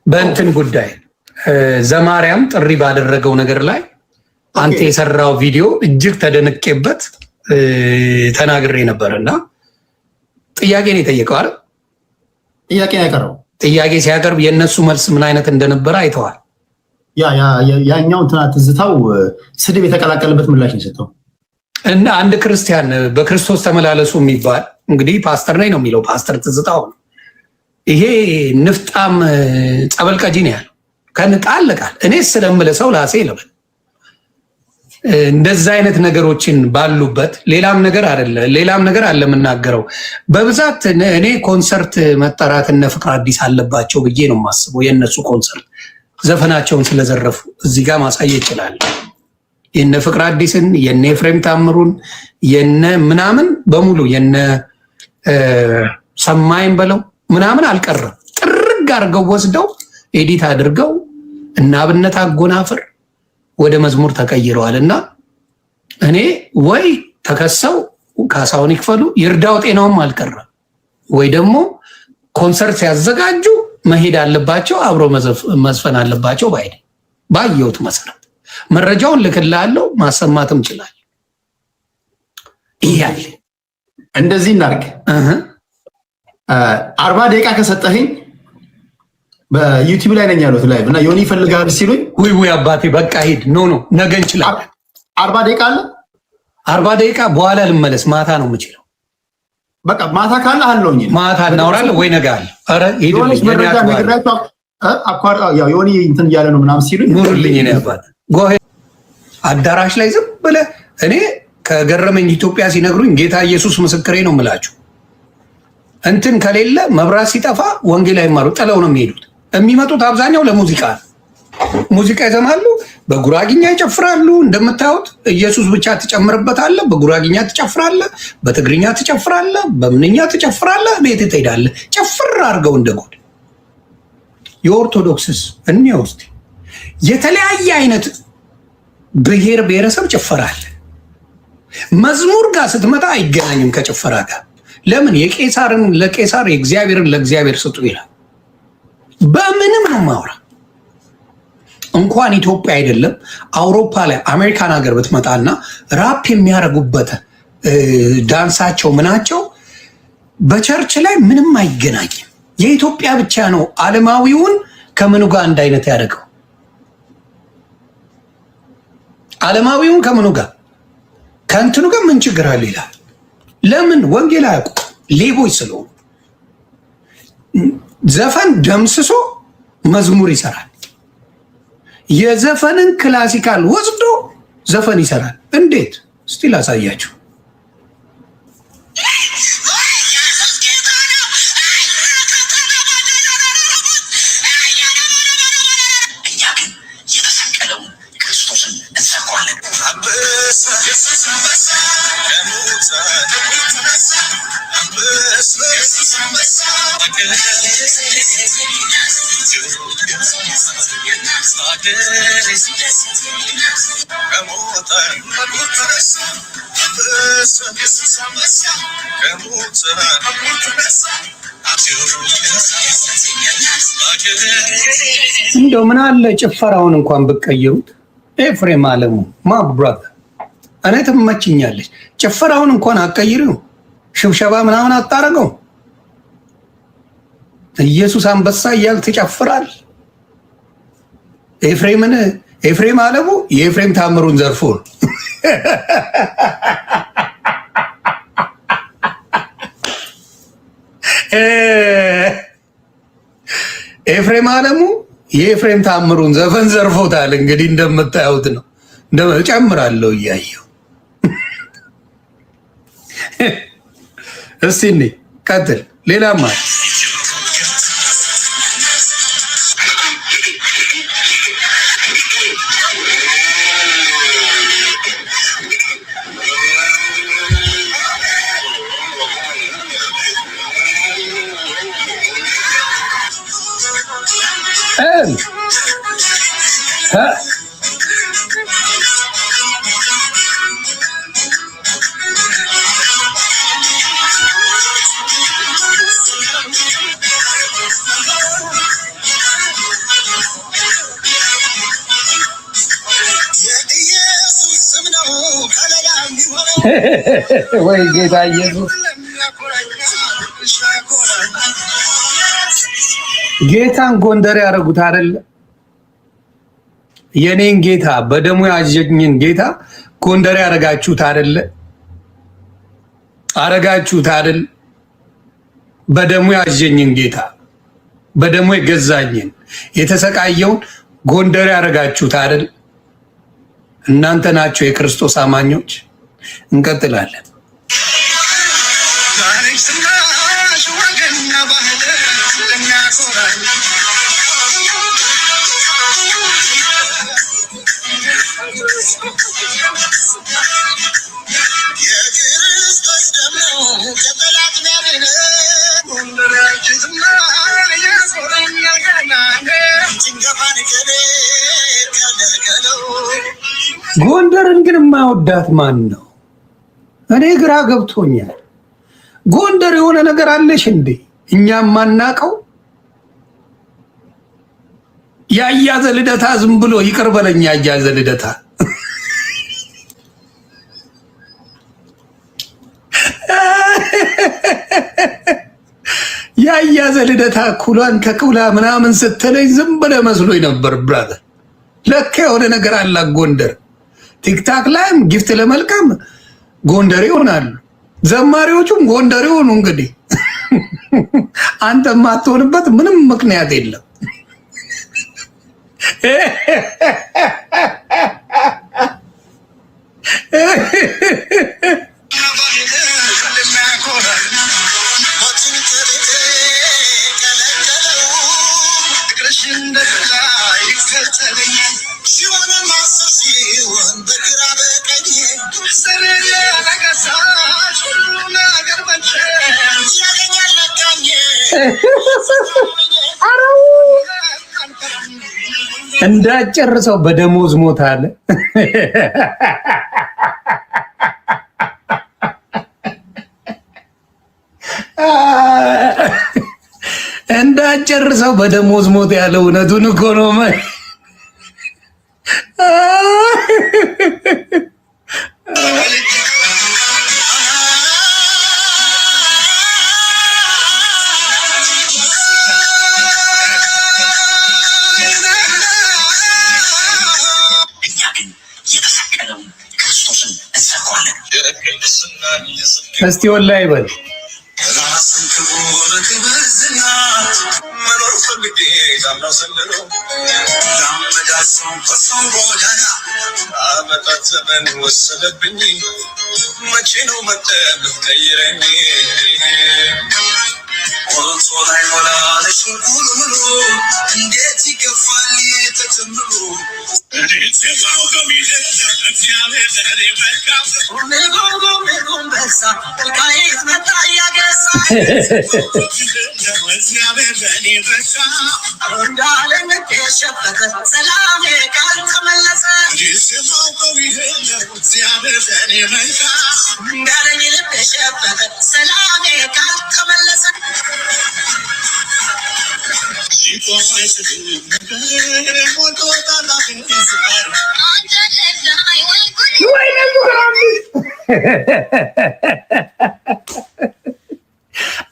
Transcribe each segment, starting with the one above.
በእንትን ጉዳይ ዘማርያም ጥሪ ባደረገው ነገር ላይ አንተ የሰራው ቪዲዮ እጅግ ተደንቄበት ተናግሬ ነበርና ጥያቄ ነው የጠየቀው አይደል? ጥያቄ ያቀረበው ጥያቄ ሲያቀርብ የነሱ መልስ ምን አይነት እንደነበረ አይተዋል። ያኛው እንትና ትዝታው ስድብ የተቀላቀለበት ምላሽ ነው የሰጠው። እና አንድ ክርስቲያን በክርስቶስ ተመላለሱ የሚባል እንግዲህ ፓስተር ነኝ ነው የሚለው ፓስተር ትዝታው ነው። ይሄ ንፍጣም ጸበል ቀጂ ነው ያለው ከንቃል ቃል እኔ ስለምለ ሰው ላሴ ይለበል እንደዛ አይነት ነገሮችን ባሉበት ሌላም ነገር አይደለ ሌላም ነገር አለ የምናገረው በብዛት እኔ ኮንሰርት መጠራት እነ ፍቅር አዲስ አለባቸው ብዬ ነው የማስበው። የነሱ ኮንሰርት ዘፈናቸውን ስለዘረፉ እዚህ ጋር ማሳየት ይችላል። የነ ፍቅር አዲስን የነ ኤፍሬም ታምሩን የነ ምናምን በሙሉ የነ ሰማይን በለው ምናምን አልቀረም። ጥርግ አድርገው ወስደው ኤዲት አድርገው እና አብነት አጎናፍር ወደ መዝሙር ተቀይረዋል። እና እኔ ወይ ተከሰው ካሳውን ይክፈሉ ይርዳው ጤናውም አልቀረም ወይ ደግሞ ኮንሰርት ሲያዘጋጁ መሄድ አለባቸው አብሮ መዝፈን አለባቸው ባየሁት መሰረት መረጃውን ልክልሃለሁ ማሰማትም ይችላል። ይያል እንደዚህ እናርግ 40 ደቂቃ ከሰጠኸኝ በዩቲዩብ ላይ ነኝ ያሉት ላይቭ እና ዮኒ ይፈልጋል ሲሉኝ ወይ አባቴ በቃ ሂድ ኖ ነገ እንችላለን። 40 ደቂቃ አለ 40 ደቂቃ በኋላ ልመለስ ማታ ነው የምችለው። በቃ ማታ ካለ አለውኝ ማታ እናወራለን ወይ ነገ አለ። ኧረ ሂድ ያው ዮኒ እንትን እያለ ነው ምናምን ሲሉኝ ኑርልኝ ነው አባቴ ጎሄ አዳራሽ ላይ ዝም ብለህ እኔ ከገረመኝ ኢትዮጵያ ሲነግሩኝ ጌታ ኢየሱስ ምስክሬ ነው የምላችሁ እንትን ከሌለ መብራት ሲጠፋ ወንጌል አይማሩ ጥለው ነው የሚሄዱት። የሚመጡት አብዛኛው ለሙዚቃ ሙዚቃ ይዘማሉ፣ በጉራጊኛ ይጨፍራሉ። እንደምታዩት ኢየሱስ ብቻ ትጨምርበታለህ። በጉራጊኛ ትጨፍራለህ፣ በትግርኛ ትጨፍራለህ፣ በምንኛ ትጨፍራለህ፣ ቤት ትሄዳለህ። ጨፍር አድርገው እንደጎድ የኦርቶዶክስስ እኔ ውስጥ የተለያየ አይነት ብሔር ብሔረሰብ ጭፈራል። መዝሙር ጋር ስትመጣ አይገናኝም ከጭፈራ ጋር። ለምን የቄሳርን ለቄሳር የእግዚአብሔርን ለእግዚአብሔር ስጡ ይላል። በምንም ነው ማውራ እንኳን ኢትዮጵያ አይደለም አውሮፓ ላይ አሜሪካን ሀገር ብትመጣና ራፕ የሚያደርጉበት ዳንሳቸው ምናቸው በቸርች ላይ ምንም አይገናኝም። የኢትዮጵያ ብቻ ነው ዓለማዊውን ከምኑ ጋር አንድ አይነት ያደርገው። ዓለማዊውን ከምኑ ጋር ከእንትኑ ጋር ምን ችግር አለ ይላል። ለምን ወንጌል አያውቁ ሌቦች ስለሆኑ። ዘፈን ደምስሶ መዝሙር ይሰራል። የዘፈንን ክላሲካል ወስዶ ዘፈን ይሰራል። እንዴት እስቲ ላሳያችሁ። እንደው ምን አለ ጭፈራውን እንኳን ብትቀይሩት። ኤፍሬም አለሙ ማብራት እኔ ትመችኛለች። ጭፈራውን እንኳን አትቀይሪው፣ ሽብሸባ ምናምን አታረገው። ኢየሱስ አንበሳ እያል ትጨፍራል። ኤፍሬም አለሙ የኤፍሬም ታምሩን ዘርፎ ኤፍሬም አለሙ የኤፍሬም ታምሩን ዘፈን ዘርፎታል። እንግዲህ እንደምታዩት ነው። ጨምራለሁ እያየሁ እስቲ እኔ ቀጥል ሌላማ ወይ ጌታ ኢየሱስ ጌታን ጎንደር ያደረጉት አይደለ? የኔን ጌታ በደሙ ያጀኝን ጌታ ጎንደር ያደረጋችሁት አይደለ? አረጋችሁት አይደል? በደሙ ያጀኝን ጌታ በደሙ የገዛኝን የተሰቃየውን ጎንደር ያደረጋችሁት አይደል? እናንተ ናችሁ የክርስቶስ አማኞች። እንቀጥላለን። ጎንደርን ግን የማይወዳት ማን ነው? እኔ ግራ ገብቶኛል። ጎንደር የሆነ ነገር አለሽ እንዴ እኛም ማናቀው? ያያዘ ልደታ ዝም ብሎ ይቅር በለኝ። ያያዘ ልደታ ያያዘ ልደታ ኩሏን ከኩላ ምናምን ስትለኝ ዝም ብለህ መስሎኝ ነበር። ብራዘር ለካ የሆነ ነገር አለ ጎንደር። ቲክታክ ላይም ጊፍት ለመልቀም ጎንደር ይሆናሉ፣ ዘማሪዎቹም ጎንደር ይሆኑ። እንግዲህ አንተ ማትሆንበት ምንም ምክንያት የለም። እንዳጨርሰው በደሞዝ ሞት አለ። እንዳጨርሰው በደሞዝ ሞት ያለ እውነቱን እኮ ነው። እስቲ ወላሂ በል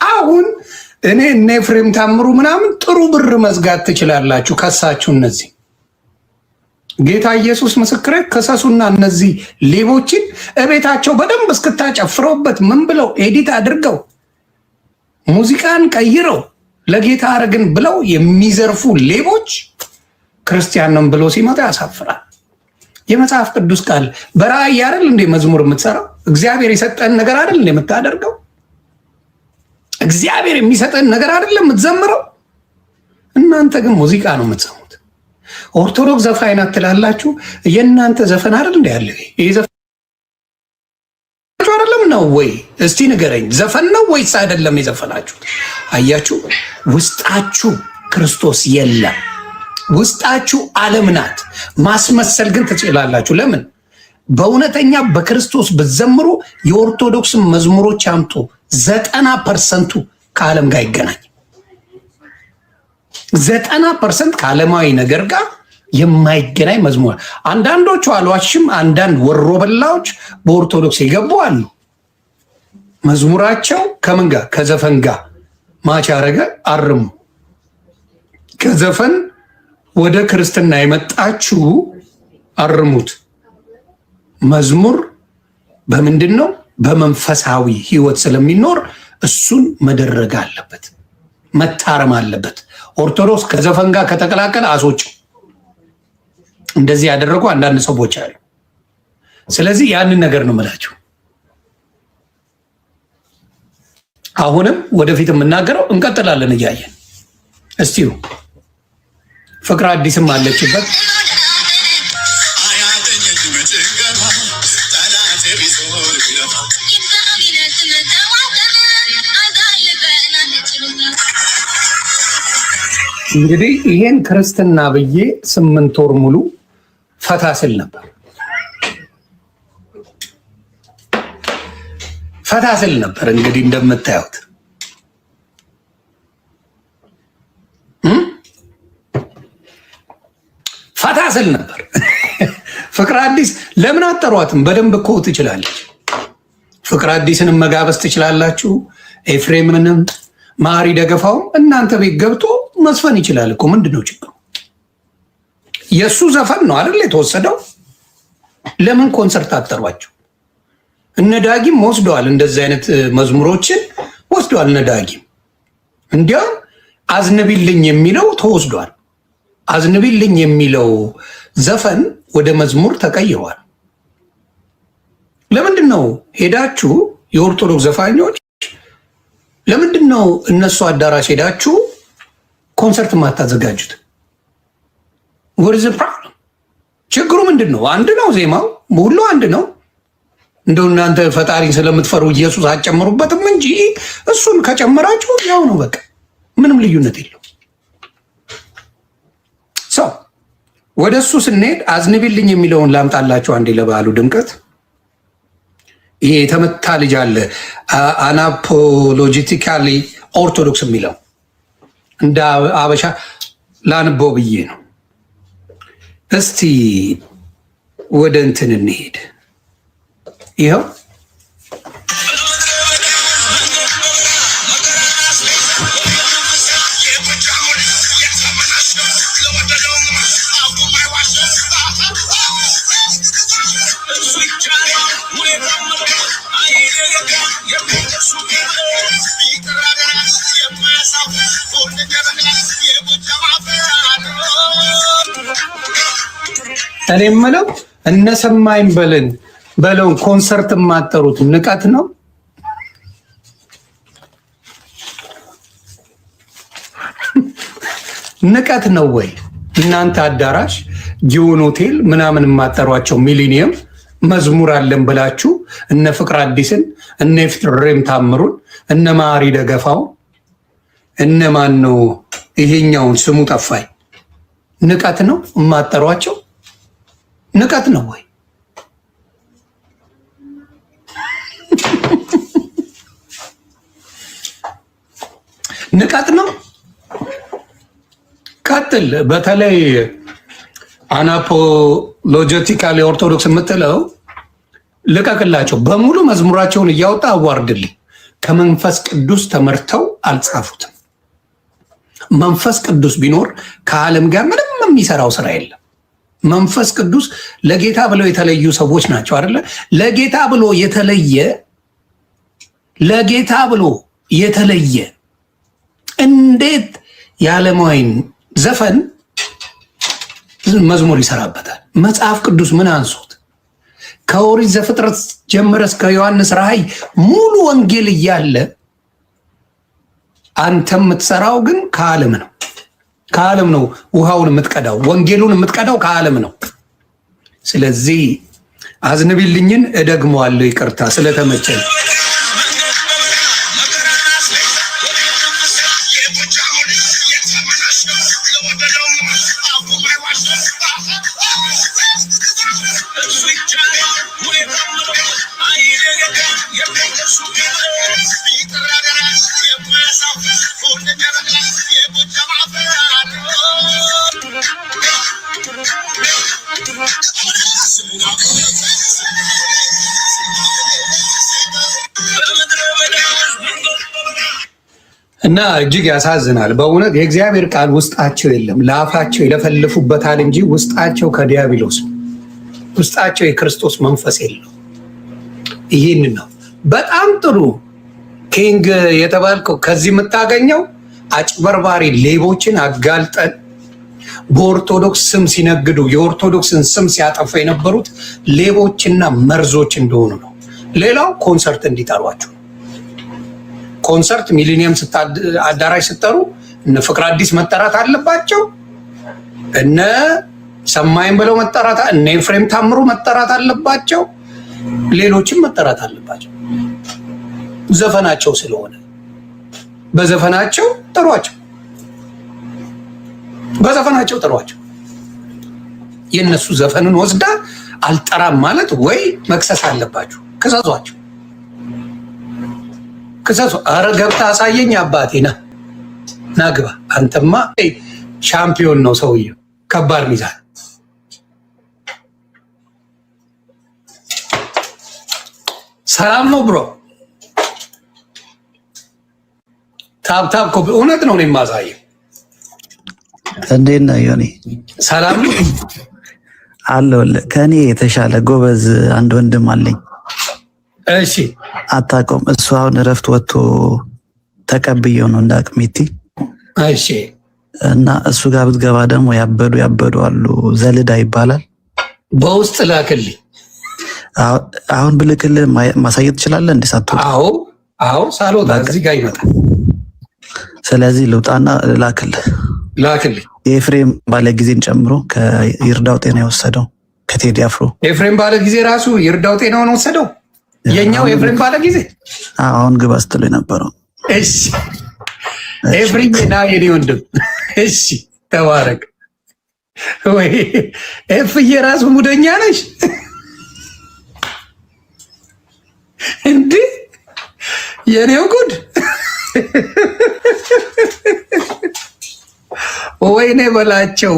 አሁን እኔ እነ ኤፍሬም ታምሩ ምናምን ጥሩ ብር መዝጋት ትችላላችሁ። ከሳችሁ እነዚህ ጌታ ኢየሱስ ምስክሬ ከሰሱና እነዚህ ሌቦችን እቤታቸው በደንብ እስክታጨፍረውበት ምን ብለው ኤዲት አድርገው ሙዚቃን ቀይረው ለጌታ አረግን ብለው የሚዘርፉ ሌቦች ክርስቲያን ነን ብሎ ሲመጣ ያሳፍራል። የመጽሐፍ ቅዱስ ቃል በራእይ አይደል እንደ መዝሙር የምትሰራው? እግዚአብሔር የሰጠን ነገር አይደል እንደ የምታደርገው? እግዚአብሔር የሚሰጠን ነገር አይደል የምትዘምረው? እናንተ ግን ሙዚቃ ነው የምትሰሙት። ኦርቶዶክስ ዘፋኝ ናት ትላላችሁ። የእናንተ ዘፈን አይደል እንደ ያለ ይሄ ዘፈን አይደለም ነው ወይ? እስቲ ንገረኝ፣ ዘፈን ነው ወይስ አይደለም የዘፈናችሁት? አያችሁ፣ ውስጣችሁ ክርስቶስ የለም። ውስጣችሁ ዓለም ናት። ማስመሰል ግን ትችላላችሁ። ለምን? በእውነተኛ በክርስቶስ ብትዘምሩ የኦርቶዶክስ መዝሙሮች አምጡ 90% ከዓለም ጋር ይገናኝ። 90% ከዓለማዊ ነገር ጋር የማይገናኝ መዝሙር። አንዳንዶቹ አልዋሽም፣ አንዳንድ ወሮ በላዎች በኦርቶዶክስ የገቡ አሉ። መዝሙራቸው ከምን ጋር? ከዘፈን ጋር ማች ያረገ አርሙ። ከዘፈን ወደ ክርስትና የመጣችሁ አርሙት። መዝሙር በምንድን ነው? በመንፈሳዊ ህይወት ስለሚኖር እሱን መደረግ አለበት፣ መታረም አለበት። ኦርቶዶክስ ከዘፈን ጋር ከተቀላቀለ አስወጭ። እንደዚህ ያደረጉ አንዳንድ ሰዎች አሉ። ስለዚህ ያንን ነገር ነው የምላችሁ። አሁንም ወደፊት የምናገረው እንቀጥላለን እያየን። እስቲው ፍቅር አዲስም አለችበት። እንግዲህ ይሄን ክርስትና ብዬ 8 ወር ሙሉ ፈታ ስል ነበር። እንግዲህ እንደምታዩት ፈታ ስል ነበር። ፍቅር አዲስ ለምን አጠሯትም? በደንብ እኮ ትችላለች። ፍቅር አዲስንም መጋበዝ ትችላላችሁ። ኤፍሬምንም ማሪ ደገፋው እናንተ ቤት ገብቶ መስፈን ይችላል እኮ። ምንድነው ችግሩ? የእሱ ዘፈን ነው አይደል የተወሰደው? ለምን ኮንሰርት አጠሯቸው? እነ ዳጊም ወስደዋል፣ እንደዚህ አይነት መዝሙሮችን ወስደዋል። እነ ዳጊም እንዲያውም አዝንቢልኝ የሚለው ተወስዷል። አዝንቢልኝ የሚለው ዘፈን ወደ መዝሙር ተቀይሯል። ለምንድን ነው ሄዳችሁ የኦርቶዶክስ ዘፋኞች ለምንድን ነው እነሱ አዳራሽ ሄዳችሁ ኮንሰርት ማታዘጋጁት? ወርዝ ፕሮብለም ችግሩ ምንድን ነው? አንድ ነው፣ ዜማው ሁሉ አንድ ነው። እንደው እናንተ ፈጣሪን ስለምትፈሩ ኢየሱስ አጨምሩበትም እንጂ እሱን ከጨመራችሁ ያው ነው፣ በቃ ምንም ልዩነት የለው። ሰው ወደ እሱ ስንሄድ አዝንቢልኝ የሚለውን ላምጣላችሁ አንዴ ለበዓሉ ድምቀት። ይሄ የተመታ ልጅ አለ አናፖሎጂቲካሊ ኦርቶዶክስ የሚለው እንደ አበሻ ላንበው ብዬ ነው። እስቲ ወደ እንትን እንሄድ። ይኸው እኔ የምለው እነሰማኝ በለውን ኮንሰርት የማጠሩት ንቀት ነው። ንቀት ነው ወይ? እናንተ አዳራሽ ጊዮን ሆቴል ምናምን የማጠሯቸው ሚሊኒየም መዝሙር አለን ብላችሁ እነ ፍቅር አዲስን እነ ኤፍሬም ታምሩን እነ ማሪ ደገፋው እነ ማን ነው ይሄኛውን ስሙ ጠፋኝ። ንቀት ነው የማጠሯቸው? ንቀት ነው ወይ? ንቀት ነው። ቀጥል። በተለይ አናፖሎጂቲካሊ ኦርቶዶክስ የምትለው ልቀቅላቸው። በሙሉ መዝሙራቸውን እያወጣ አዋርድልኝ። ከመንፈስ ቅዱስ ተመርተው አልጻፉትም። መንፈስ ቅዱስ ቢኖር ከዓለም ጋር ምንም የሚሰራው ስራ የለም። መንፈስ ቅዱስ ለጌታ ብለው የተለዩ ሰዎች ናቸው አይደለ? ለጌታ ብሎ የተለየ እንዴት የዓለማዊን ዘፈን መዝሙር ይሰራበታል? መጽሐፍ ቅዱስ ምን አንሶት? ከኦሪት ዘፍጥረት ጀምረ እስከ ዮሐንስ ራእይ ሙሉ ወንጌል እያለ አንተ የምትሰራው ግን ከዓለም ነው። ከዓለም ነው ውሃውን የምትቀዳው፣ ወንጌሉን የምትቀዳው ከዓለም ነው። ስለዚህ አዝንቢልኝን እደግመዋለሁ፣ ይቅርታ ስለተመቸኝ። እና እጅግ ያሳዝናል በእውነት የእግዚአብሔር ቃል ውስጣቸው የለም። ለአፋቸው ይለፈልፉበታል እንጂ ውስጣቸው ከዲያብሎስ ውስጣቸው የክርስቶስ መንፈስ የለው። ይህን ነው በጣም ጥሩ ኪንግ የተባልከው። ከዚህ የምታገኘው አጭበርባሪ ሌቦችን አጋልጠን በኦርቶዶክስ ስም ሲነግዱ የኦርቶዶክስን ስም ሲያጠፉ የነበሩት ሌቦችና መርዞች እንደሆኑ ነው። ሌላው ኮንሰርት እንዲጠሯቸው ኮንሰርት ሚሊኒየም አዳራሽ ስጠሩ እነ ፍቅር አዲስ መጠራት አለባቸው። እነ ሰማይም ብለው መጠራት፣ እነ ኤፍሬም ታምሩ መጠራት አለባቸው። ሌሎችም መጠራት አለባቸው። ዘፈናቸው ስለሆነ በዘፈናቸው ጥሯቸው፣ በዘፈናቸው ጥሯቸው። የእነሱ ዘፈንን ወስዳ አልጠራም ማለት ወይ መክሰስ አለባችሁ። ክሰሷቸው፣ ክሰሱ። አረ ገብታ አሳየኝ አባቴ ና ናግባ። አንተማ ሻምፒዮን ነው ሰውዬው። ከባድ ሚዛን ሰላም ነው ብሮ። ታብታብ ኮ እውነት ነው ነው የማሳየው። እንዴት ነህ ዮኒ? ሰላም ነው አለሁልህ። ከኔ የተሻለ ጎበዝ አንድ ወንድም አለኝ። እሺ አታውቀውም? እሱ አሁን እረፍት ወጥቶ ተቀብየው ነው እንደ አቅሜቲ። እሺ እና እሱ ጋር ብትገባ ደግሞ ያበዱ አሉ። ዘልዳ ይባላል። በውስጥ ላክልኝ። አሁን ብልክልህ ማሳየት ትችላለህ እንዴ? ሳትወጣ? አዎ ሳልወጣ እዚህ ጋር ይመጣል። ስለዚህ ልውጣና ላክልህ። የኤፍሬም ባለጊዜን ጨምሮ ከይርዳው ጤና የወሰደው ከቴዲ አፍሮ። ኤፍሬም ባለጊዜ ራሱ ይርዳው ጤናውን ወሰደው። የኛው ኤፍሬም ባለጊዜ አሁን ግባ ስትለው የነበረው። እሺ ኤፍሬም ና የኔ ወንድም። እሺ ተባረክ። ወይ ኤፍዬ ራሱ ሙደኛ ነሽ እንዴ? የኔው ጉድ። ወይኔ በላቸው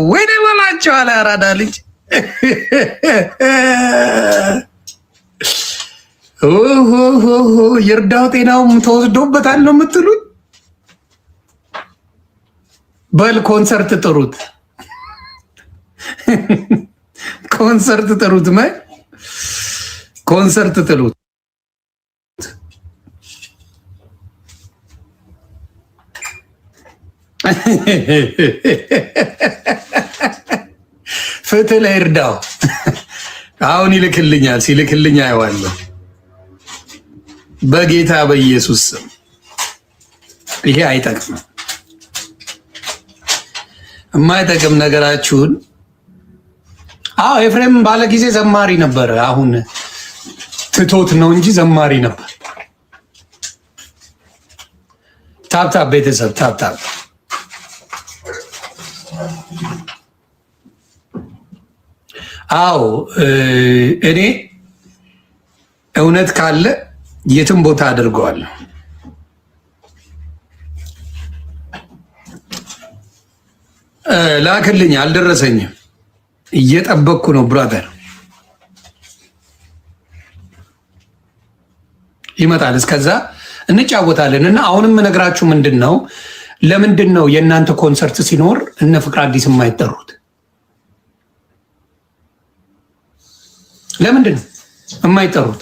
አለ አራዳ ልጅ። ይርዳው ጤናውም ተወስዶበታል ነው የምትሉኝ? በል ኮንሰርት ጥሩት፣ ኮንሰርት ጥሩት፣ ኮንሰርት ጥሩት። ፍትህ ለይርዳው። አሁን ይልክልኛል። ሲልክልኝ አየዋለሁ በጌታ በኢየሱስ ስም። ይሄ አይጠቅምም፣ የማይጠቅም ነገራችሁን። አዎ ኤፍሬም ባለ ጊዜ ዘማሪ ነበር። አሁን ትቶት ነው እንጂ ዘማሪ ነበር። ታብታብ ቤተሰብ ታብታብ። አዎ እኔ እውነት ካለ የትም ቦታ አድርገዋለሁ። ላክልኝ፣ አልደረሰኝም። እየጠበቅኩ ነው ብራዘር። ይመጣል፣ እስከዛ እንጫወታለን። እና አሁንም እነግራችሁ ምንድን ነው፣ ለምንድን ነው የእናንተ ኮንሰርት ሲኖር እነ ፍቅር አዲስ የማይጠሩት? ለምንድን ነው የማይጠሩት?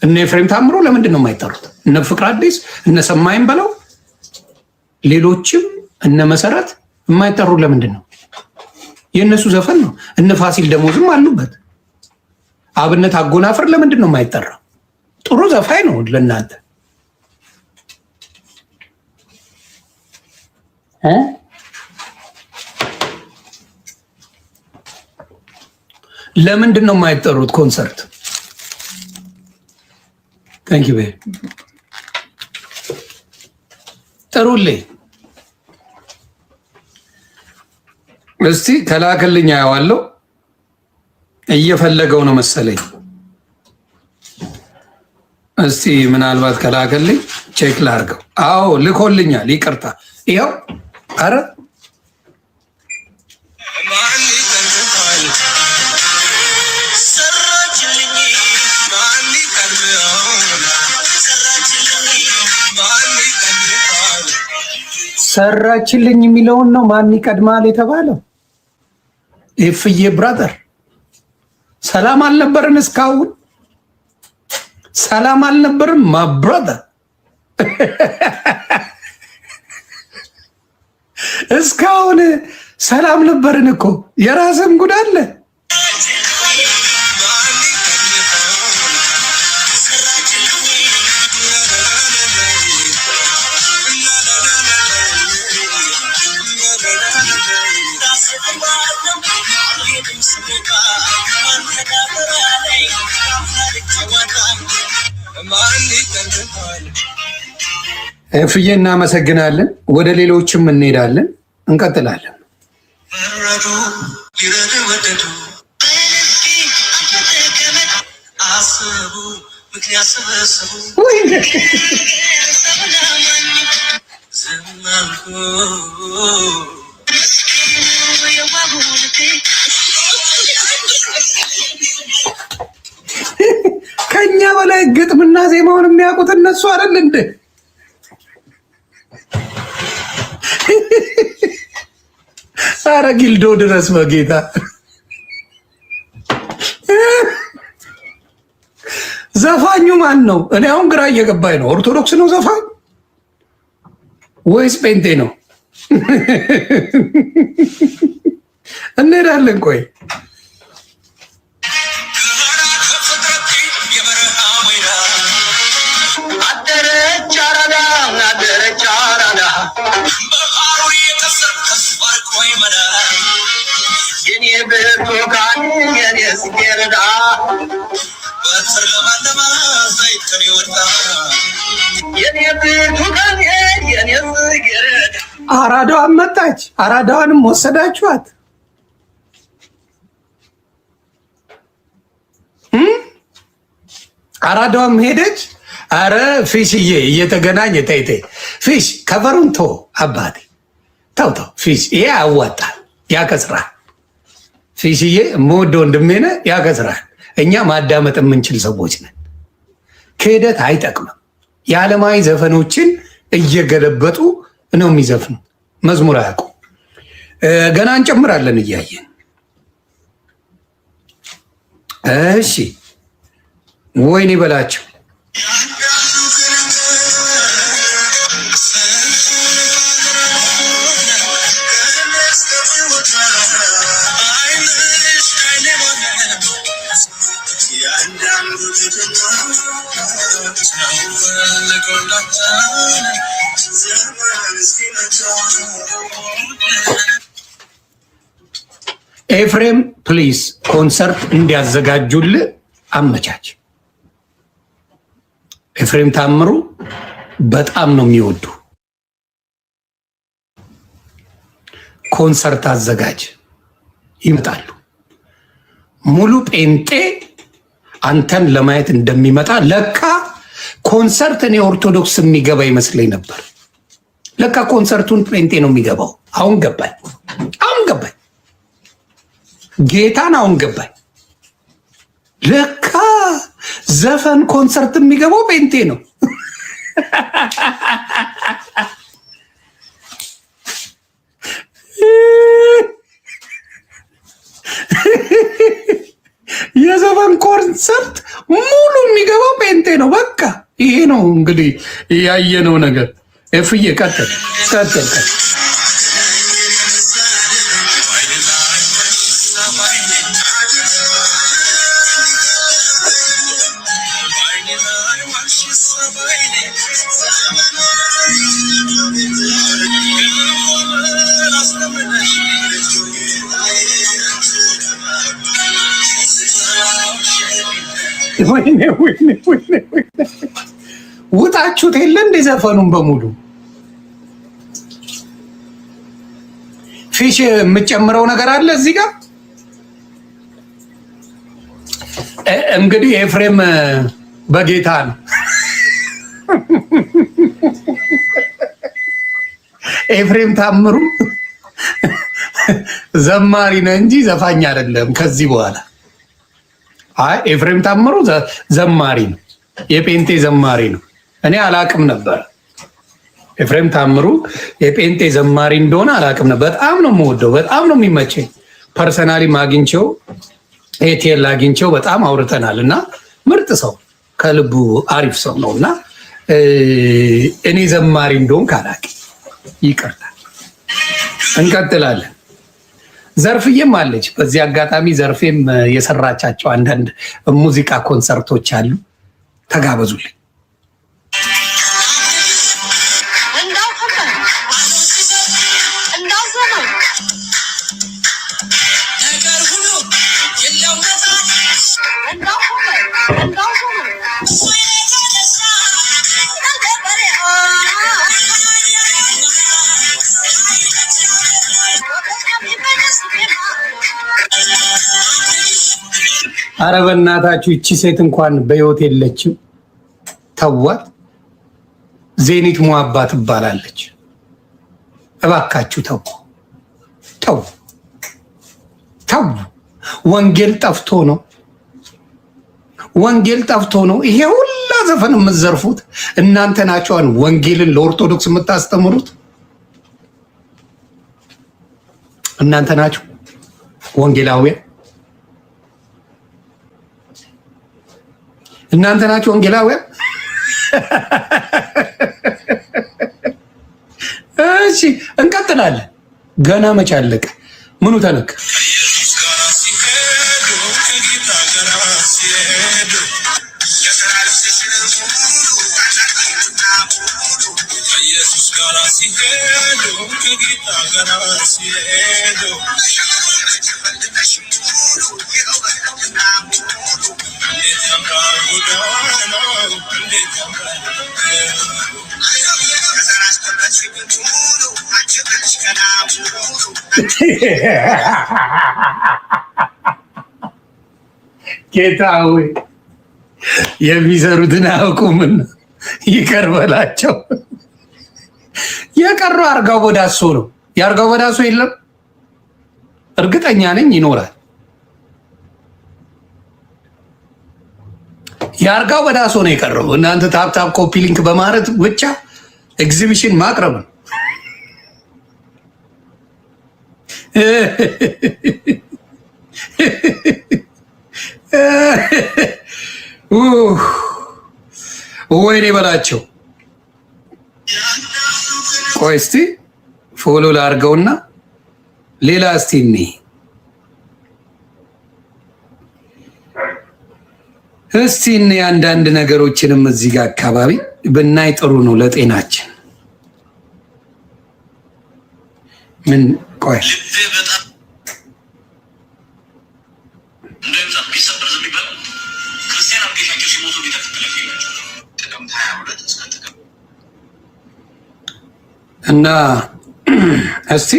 እነ ኤፍሬም ታምሮ ለምንድን ነው የማይጠሩት? እነ ፍቅር አዲስ፣ እነ ሰማይም በለው፣ ሌሎችም እነ መሰረት የማይጠሩ ለምንድን ነው? የእነሱ ዘፈን ነው። እነ ፋሲል ደሞዝም አሉበት። አብነት አጎናፍር ለምንድን ነው የማይጠራው? ጥሩ ዘፋኝ ነው ለእናንተ። ለምንድን ነው የማይጠሩት ኮንሰርት? ታንኪ ቤ ጥሩልኝ እስቲ። ከላክልኝ አየዋለሁ። እየፈለገው ነው መሰለኝ። እስቲ ምናልባት ከላክልኝ ቼክ ላርገው። አዎ ልኮልኛል። ይቅርታ ይኸው። አረ ሰራችልኝ የሚለውን ነው ማን ይቀድማል የተባለው? ኤፍዬ ብራዘር ሰላም አልነበርን? እስካሁን ሰላም አልነበርን? ማ ብራዘር እስካሁን ሰላም ነበርን እኮ። የራስን ጉድ አለ። ፍዬ እናመሰግናለን። ወደ ሌሎችም እንሄዳለን፣ እንቀጥላለን። ከኛ በላይ ግጥምና ዜማውን የሚያውቁት እነሱ አይደል እንዴ? አረ ጊልዶ ድረስ በጌታ ዘፋኙ ማን ነው? እኔ አሁን ግራ እየገባኝ ነው። ኦርቶዶክስ ነው ዘፋኝ ወይስ ጴንጤ ነው? እንሄዳለን። ቆይ አራዳዋን መጣች። አራዳዋንም ወሰዳችኋት። አራዳዋም ሄደች። አረ ፊሽዬ እየተገናኘ ተይቴ ፊሽ ከበሩን ቶ አባቴ ተው ፊሽ ይሄ ያዋጣል፣ ያከስራል። ፊሽዬ የምወደው ወንድሜ ነህ፣ ያከስራል። እኛ ማዳመጥ የምንችል ሰዎች ነን። ክህደት አይጠቅምም። የዓለማዊ ዘፈኖችን እየገለበጡ ነው የሚዘፍኑ። መዝሙር አያውቁ። ገና እንጨምራለን እያየን። እሺ ወይኔ በላቸው። ኤፍሬም ፕሊዝ ኮንሰርት እንዲያዘጋጁልህ አመቻች። ኤፍሬም ታምሩ በጣም ነው የሚወዱ። ኮንሰርት አዘጋጅ፣ ይመጣሉ። ሙሉ ጴንጤ አንተን ለማየት እንደሚመጣ ለካ ኮንሰርት እኔ ኦርቶዶክስ የሚገባ ይመስለኝ ነበር። ለካ ኮንሰርቱን ጴንጤ ነው የሚገባው። አሁን ገባኝ። ጌታን አሁን ገባኝ። ለካ ዘፈን ኮንሰርት የሚገባው ጴንጤ ነው። የዘፈን ኮንሰርት ሙሉ የሚገባው ጴንጤ ነው። በቃ ይሄ ነው እንግዲህ ያየነው ነገር። ኤፍዬ ቀጥል። ውጣችሁት የለ እንደ ዘፈኑን በሙሉ ፊሽ የምጨምረው ነገር አለ እዚህ ጋር። እንግዲህ ኤፍሬም በጌታ ነው። ኤፍሬም ታምሩ ዘማሪ ነው እንጂ ዘፋኝ አይደለም ከዚህ በኋላ። አይ ኤፍሬም ታምሩ ዘማሪ ነው፣ የጴንጤ ዘማሪ ነው። እኔ አላቅም ነበር። ኤፍሬም ታምሩ የጴንጤ ዘማሪ እንደሆነ አላውቅም ነው። በጣም ነው የምወደው፣ በጣም ነው የሚመቸኝ። ፐርሰናሊ አግኝቼው ኤቲኤል አግኝቼው በጣም አውርተናል እና ምርጥ ሰው ከልቡ አሪፍ ሰው ነው እና እኔ ዘማሪ እንደሆን ካላቅ ይቅርታል። እንቀጥላለን። ዘርፍዬም አለች። በዚህ አጋጣሚ ዘርፌም የሰራቻቸው አንዳንድ ሙዚቃ ኮንሰርቶች አሉ። ተጋበዙልኝ። አረ በእናታችሁ እቺ ሴት እንኳን በህይወት የለችም። ተዋት። ዜኒት ሙአባ ትባላለች። እባካችሁ ተው ተው ተው። ወንጌል ጠፍቶ ነው፣ ወንጌል ጠፍቶ ነው ይሄ ሁላ ዘፈን የምትዘርፉት እናንተ ናችሁ። ወንጌልን ለኦርቶዶክስ የምታስተምሩት እናንተ ናችሁ ወንጌላውያን፣ እናንተ ናችሁ ወንጌላውያን። እሺ እንቀጥላለን። ገና መች አለቀ? ምኑ ተነካ? ጌታ ሆይ የሚሰሩትን አያውቁምና ይቅር በላቸው። የቀረው አርጋው በዳሶ ነው። የአርጋው በዳሶ የለም፣ እርግጠኛ ነኝ ይኖራል። የአርጋው በዳሶ ነው የቀረው። እናንተ ታፕታፕ ኮፒ ሊንክ በማለት ብቻ ኤግዚቢሽን ማቅረብ ነው። ወይኔ በላቸው። ቆይ እስቲ ፎሎ ላርገውና ሌላ እስቲ እኔ እስቲ እኔ አንዳንድ ነገሮችንም እዚህ ጋር አካባቢ ብናይ ጥሩ ነው ለጤናችን። ምን ቆይ እና እስቲ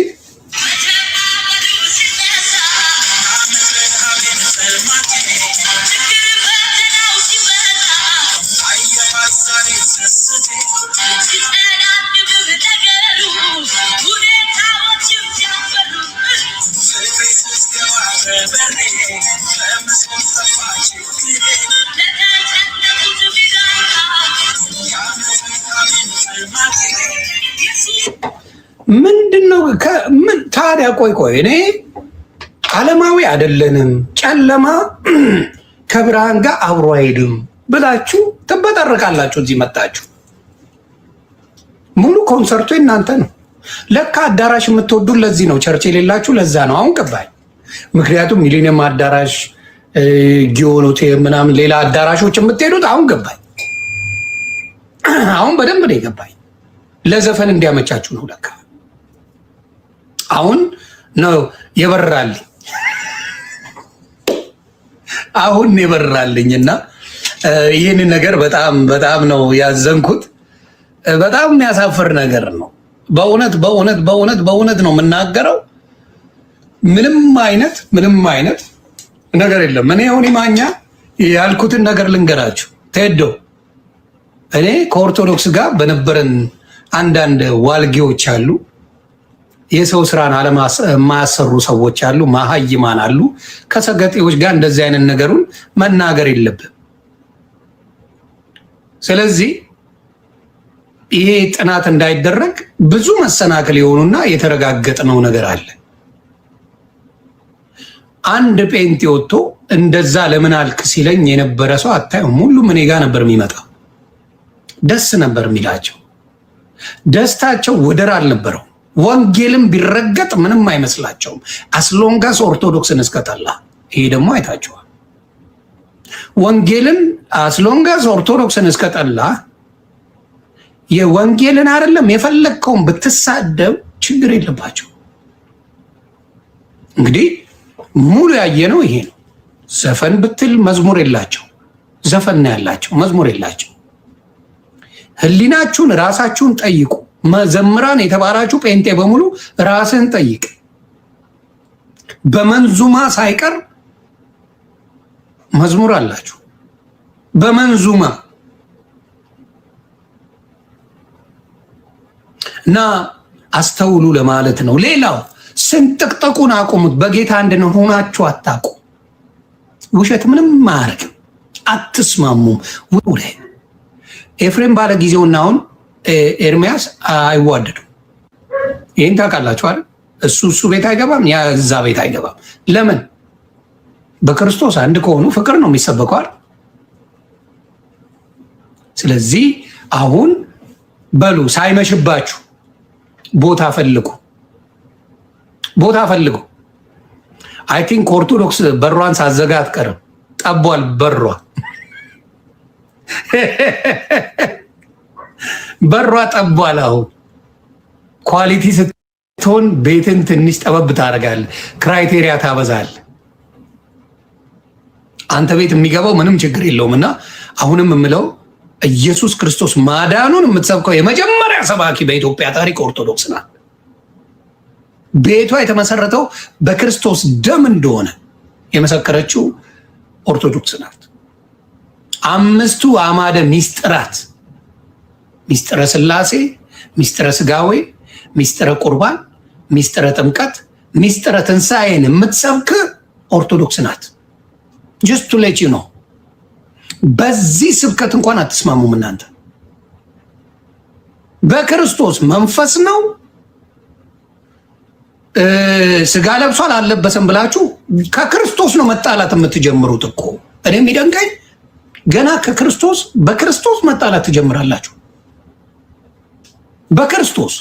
ምንድነው? ታዲያ ቆይ እኔ ዓለማዊ አይደለንም፣ ጨለማ ከብርሃን ጋር አብሮ አይሄድም ብላችሁ ትበጠረቃላችሁ። እዚህ መጣችሁ። ሙሉ ኮንሰርቱ እናንተ ነው። ለካ አዳራሽ የምትወዱ ለዚህ ነው። ቸርች የሌላችሁ ለዛ ነው። አሁን ገባኝ። ምክንያቱም ሚሊኒየም አዳራሽ፣ ጊዮን ሆቴል ምናምን ሌላ አዳራሾች የምትሄዱት አሁን ገባኝ። አሁን በደንብ ነው የገባኝ። ለዘፈን እንዲያመቻችሁ ነው ለካ። አሁን ነው የበራልኝ። አሁን የበራልኝ እና ይህን ነገር በጣም ነው ያዘንኩት። በጣም የሚያሳፍር ነገር ነው። በእውነት ነው የምናገረው። ምንም አይነት ነገር የለም። እኔ ሆኒ ማኛ ያልኩትን ነገር ልንገራችሁ። ቴዶ እኔ ከኦርቶዶክስ ጋር በነበረን አንዳንድ ዋልጌዎች አሉ፣ የሰው ስራን የማያሰሩ ሰዎች አሉ፣ ማሀይማን አሉ። ከሰገጤዎች ጋር እንደዚህ አይነት ነገሩን መናገር የለብም። ስለዚህ ይሄ ጥናት እንዳይደረግ ብዙ መሰናክል የሆኑና የተረጋገጠው ነገር አለ። አንድ ጴንጤ ወጥቶ እንደዛ ለምን አልክ ሲለኝ የነበረ ሰው አታዩም። ሁሉም እኔ ጋር ነበር የሚመጣው። ደስ ነበር የሚላቸው። ደስታቸው ወደር አልነበረው። ወንጌልም ቢረገጥ ምንም አይመስላቸውም አስሎንጋስ ኦርቶዶክስን እስከጠላ። ይሄ ደግሞ አይታችኋል። ወንጌልን አስሎንጋስ ኦርቶዶክስን እስከጠላ የወንጌልን አይደለም የፈለግከውን ብትሳደብ ችግር የለባቸው። እንግዲህ ሙሉ ያየነው ይሄ ነው። ዘፈን ብትል መዝሙር የላቸው፣ ዘፈን ነው ያላቸው፣ መዝሙር የላቸው። ህሊናችሁን ራሳችሁን ጠይቁ። መዘምራን የተባላችሁ ጴንጤ በሙሉ ራስህን ጠይቅ። በመንዙማ ሳይቀር መዝሙር አላችሁ። በመንዙማ እና አስተውሉ ለማለት ነው። ሌላው ስንጥቅጥቁን አቁሙት። በጌታ አንድነን ሆናችሁ አታውቁ። ውሸት ምንም ማያረግም። አትስማሙም። ውለ ኤፍሬም ባለ ጊዜውና አሁን ኤርሚያስ አይዋደዱም። ይህን ታውቃላችሁ አይደል? እሱ ቤት አይገባም፣ ያ እዛ ቤት አይገባም። ለምን? በክርስቶስ አንድ ከሆኑ ፍቅር ነው የሚሰበከው አይደል? ስለዚህ አሁን በሉ ሳይመሽባችሁ ቦታ ፈልጉ፣ ቦታ ፈልጉ። አይ ቲንክ ኦርቶዶክስ በሯን ሳዘጋ አትቀርም። ጠቧል በሯ በሯ ጠቧል። አሁን ኳሊቲ ስትሆን ቤትን ትንሽ ጠበብ ታደርጋለህ፣ ክራይቴሪያ ታበዛለህ። አንተ ቤት የሚገባው ምንም ችግር የለውም። እና አሁንም የምለው ኢየሱስ ክርስቶስ ማዳኑን የምትሰብከው የመጀመሪያ ሰባኪ በኢትዮጵያ ታሪክ ኦርቶዶክስ ናት። ቤቷ የተመሰረተው በክርስቶስ ደም እንደሆነ የመሰከረችው ኦርቶዶክስ ናት። አምስቱ አዕማደ ሚስጥራት፣ ሚስጥረ ሥላሴ፣ ሚስጥረ ሥጋዌ፣ ሚስጥረ ቁርባን፣ ሚስጥረ ጥምቀት፣ ሚስጥረ ትንሣኤን የምትሰብክ ኦርቶዶክስ ናት። ጀስት ቱ ሌት ዩ ኖ። በዚህ ስብከት እንኳን አትስማሙም እናንተ። በክርስቶስ መንፈስ ነው ስጋ ለብሷል አልለበሰም ብላችሁ ከክርስቶስ ነው መጣላት የምትጀምሩት እኮ። እኔ የሚደንቀኝ ገና ከክርስቶስ በክርስቶስ መጣላት ትጀምራላችሁ። በክርስቶስ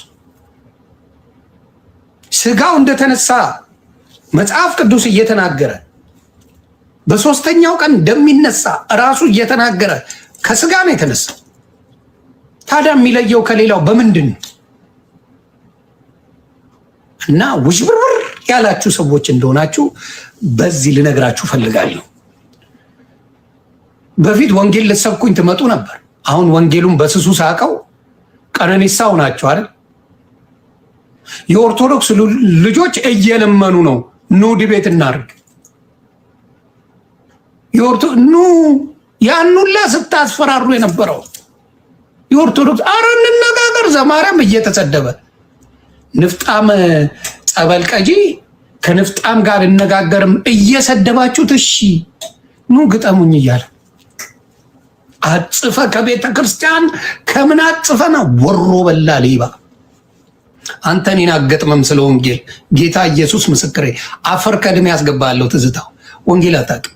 ስጋው እንደተነሳ መጽሐፍ ቅዱስ እየተናገረ በሶስተኛው ቀን እንደሚነሳ ራሱ እየተናገረ ከስጋ ነው የተነሳው። ታዲያ የሚለየው ከሌላው በምንድን ነው? እና ውዥብርብር ያላችሁ ሰዎች እንደሆናችሁ በዚህ ልነግራችሁ ፈልጋለሁ። በፊት ወንጌል ልትሰብኩኝ ትመጡ ነበር። አሁን ወንጌሉን በስሱ ሳቀው ቀነኒሳው ናቸው አይደል? የኦርቶዶክስ ልጆች እየለመኑ ነው። ኑ ዲቤት እናድርግ። ኑ ያን ሁላ ስታስፈራሩ የነበረው የኦርቶዶክስ አረ እንነጋገር ዘማርያም እየተሰደበ ንፍጣም ጸበል ቀጂ ከንፍጣም ጋር እነጋገርም እየሰደባችሁት እሺ ኑ ግጠሙኝ እያለ አጽፈ ከቤተ ክርስቲያን ከምን አጽፈ ነው ወሮ በላ ሌባ። አንተን ይናገጥመም ስለ ወንጌል ጌታ ኢየሱስ ምስክሬ አፈር ከድሜ ያስገባለሁ። ትዝታው ወንጌል አታውቅም።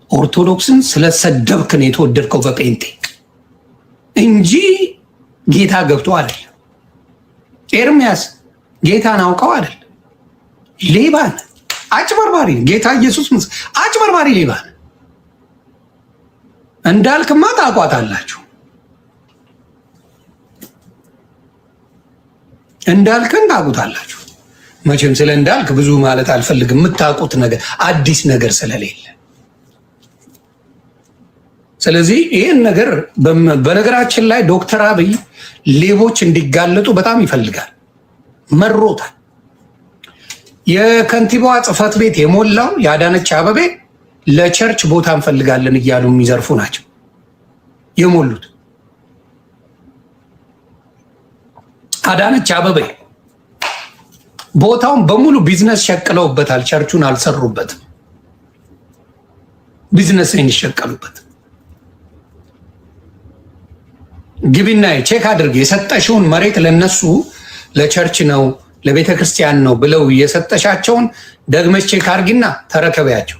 ኦርቶዶክስን ስለሰደብክ ነው የተወደድከው በጴንጤ እንጂ ጌታ ገብቶ አይደል። ኤርሚያስ ጌታን አውቀው አይደል። ሌባን አጭበርባሪ ጌታ ኢየሱስ አጭበርባሪ ሌባን እንዳልክማ ታውቋታላችሁ። እንዳልክን ታውቁታላችሁ። መቼም ስለ እንዳልክ ብዙ ማለት አልፈልግም። የምታውቁት ነገር አዲስ ነገር ስለሌለ ስለዚህ ይህን ነገር በነገራችን ላይ ዶክተር አብይ ሌቦች እንዲጋለጡ በጣም ይፈልጋል፣ መሮታል። የከንቲባዋ ጽሕፈት ቤት የሞላው የአዳነች አበቤ ለቸርች ቦታ እንፈልጋለን እያሉ የሚዘርፉ ናቸው የሞሉት። አዳነች አበቤ ቦታውን በሙሉ ቢዝነስ ሸቅለውበታል። ቸርቹን አልሰሩበትም። ቢዝነስ ይሸቀሉበት ግቢና ቼክ አድርግ። የሰጠሽውን መሬት ለነሱ ለቸርች ነው ለቤተ ክርስቲያን ነው ብለው የሰጠሻቸውን ደግመሽ ቼክ አድርጊና ተረከቢያቸው።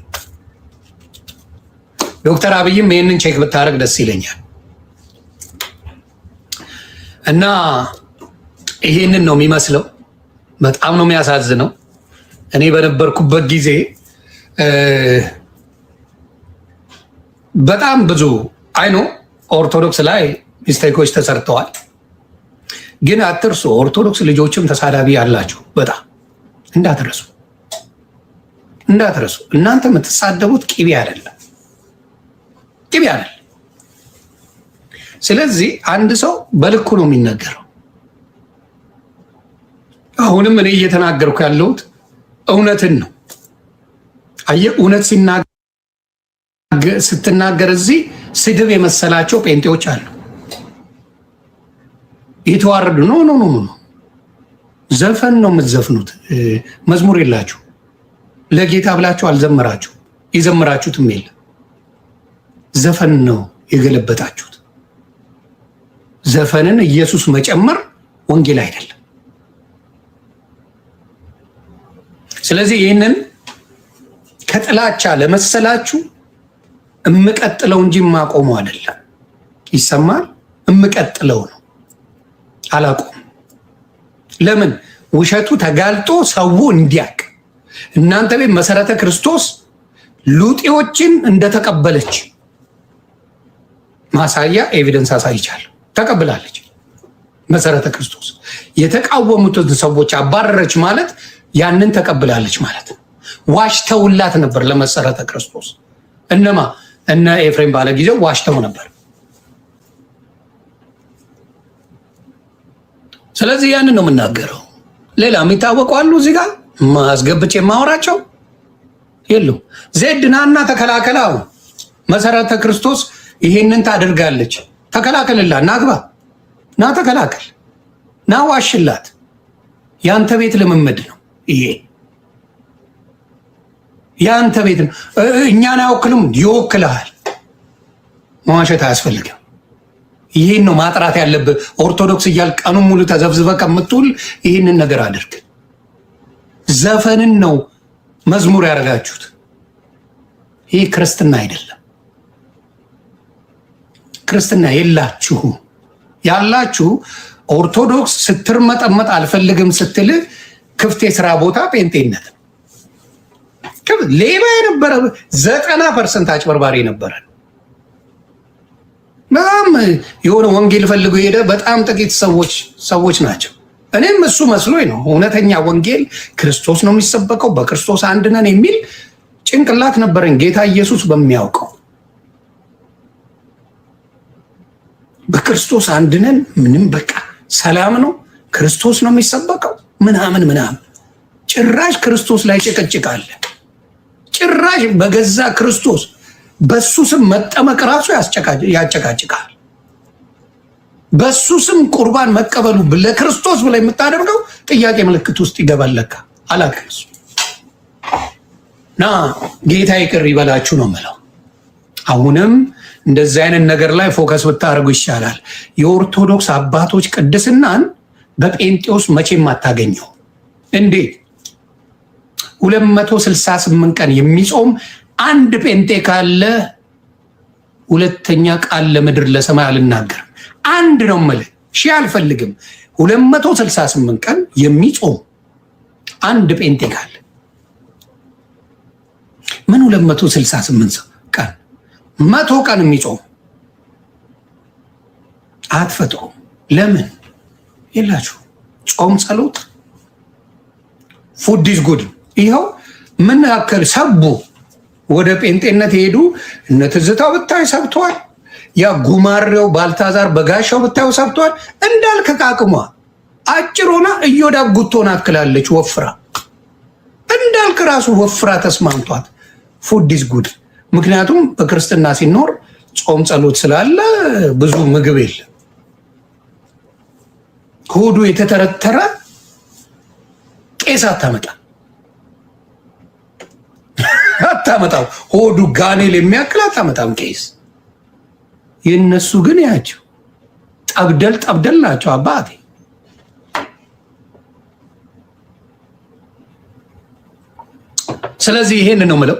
ዶክተር አብይም ይህንን ቼክ ብታደርግ ደስ ይለኛል። እና ይሄንን ነው የሚመስለው። በጣም ነው የሚያሳዝነው። እኔ በነበርኩበት ጊዜ በጣም ብዙ አይኖ ኦርቶዶክስ ላይ ሚስቴኮች ተሰርተዋል። ግን አትርሱ፣ ኦርቶዶክስ ልጆችም ተሳዳቢ ያላችሁ በጣም እንዳትረሱ። እናንተ የምትሳደቡት ቅቤ አይደለም፣ ቅቤ አይደለም። ስለዚህ አንድ ሰው በልኩ ነው የሚነገረው። አሁንም እኔ እየተናገርኩ ያለሁት እውነትን ነው። አየህ፣ እውነት ስትናገር እዚህ ስድብ የመሰላቸው ጴንጤዎች አሉ። የተዋረዱ ኖ ዘፈን ነው የምትዘፍኑት። መዝሙር የላችሁ፣ ለጌታ ብላችሁ አልዘመራችሁ፣ የዘመራችሁትም የለም። ዘፈን ነው የገለበጣችሁት። ዘፈንን ኢየሱስ መጨመር ወንጌል አይደለም። ስለዚህ ይህንን ከጥላቻ ለመሰላችሁ እምቀጥለው እንጂ የማቆመው አይደለም። ይሰማል? እምቀጥለው ነው፣ አላቆም። ለምን? ውሸቱ ተጋልጦ ሰው እንዲያቅ። እናንተ ቤት መሰረተ ክርስቶስ ሉጤዎችን እንደተቀበለች ማሳያ ኤቪደንስ አሳይቻለሁ። ተቀብላለች። መሰረተ ክርስቶስ የተቃወሙትን ሰዎች አባረረች ማለት ያንን ተቀብላለች ማለት ነው። ዋሽተውላት ነበር ለመሰረተ ክርስቶስ። እነማ እነ ኤፍሬም ባለ ጊዜው ዋሽተው ነበር። ስለዚህ ያንን ነው የምናገረው። ሌላ የሚታወቁ አሉ እዚህ ጋር ማስገብቼ የማወራቸው የሉም። ዜድ ናና ተከላከላው። መሰረተ ክርስቶስ ይሄንን ታደርጋለች። ተከላከልላት፣ ናግባ፣ ና ተከላከል፣ ና ዋሽላት። ያንተ ቤት ልምምድ ነው ይሄ፣ ያንተ ቤት ነው። እኛን አይወክልም፣ ይወክልሃል። መዋሸት አያስፈልግም። ይህን ነው ማጥራት ያለብህ። ኦርቶዶክስ እያልክ ቀኑን ሙሉ ተዘብዝበህ ከምትውል ይህንን ነገር አድርግ። ዘፈንን ነው መዝሙር ያደርጋችሁት። ይህ ክርስትና አይደለም። ክርስትና የላችሁም። ያላችሁ ኦርቶዶክስ ስትርመጠመጥ አልፈልግም ስትል ክፍት የስራ ቦታ ጴንጤነት ሌባ የነበረ 90% አጭበርባሪ ነበረ። በጣም የሆነ ወንጌል ፈልጎ ሄደ። በጣም ጥቂት ሰዎች ናቸው። እኔም እሱ መስሎኝ ነው። እውነተኛ ወንጌል ክርስቶስ ነው የሚሰበከው፣ በክርስቶስ አንድ ነን የሚል ጭንቅላት ነበረኝ። ጌታ ኢየሱስ በሚያውቀው በክርስቶስ አንድ ነን፣ ምንም በቃ ሰላም ነው፣ ክርስቶስ ነው የሚሰበከው ምናምን። ጭራሽ ክርስቶስ ላይ ጭቅጭቃለ። ጭራሽ በገዛ ክርስቶስ በሱ ስም መጠመቅ ራሱ ያጨቃጭቃል። በሱ ስም ቁርባን መቀበሉ ለክርስቶስ ብላ የምታደርገው ጥያቄ ምልክት ውስጥ ይገባለካ። አላክርሱ ና ጌታ ይቅር ይበላችሁ ነው የምለው። አሁንም እንደዚህ አይነት ነገር ላይ ፎከስ ብታደርጉ ይሻላል። የኦርቶዶክስ አባቶች ቅድስናን በጴንጤዎስ መቼም አታገኘው። እንዴት 268 ቀን የሚጾም አንድ ጴንጤ ካለ ሁለተኛ ቃል ለምድር ለሰማይ አልናገርም። አንድ ነው የምልህ፣ ሺህ አልፈልግም። 268 ቀን የሚጾም አንድ ጴንጤ ካለ ምን 268 ቀን 100 ቀን የሚጾም አትፈጥሩም። ለምን የላችሁ? ጾም፣ ጸሎት፣ ፉድ ኢዝ ጉድ። ይኸው ምን ያክል ሰቡ ወደ ጴንጤነት ሄዱ። እነ ትዝታው ብታይ ሰብቷል። ያ ጉማሬው ባልታዛር በጋሻው ብታዩ ሰብቷል። እንዳልክ ቃቅሟ አጭር ሆና እዮዳብ ጉቶን አክላለች ወፍራ። እንዳልክ ራሱ ወፍራ ተስማምቷት። ፉድ ኢዝ ጉድ። ምክንያቱም በክርስትና ሲኖር ጾም ጸሎት ስላለ ብዙ ምግብ የለም። ሆዱ የተተረተረ ቄስ አታመጣው። ሆዱ ጋኔል የሚያክል አታመጣም ቄስ። የነሱ ግን ያቸው ጠብደል ናቸው አባቴ። ስለዚህ ይሄን ነው የምለው።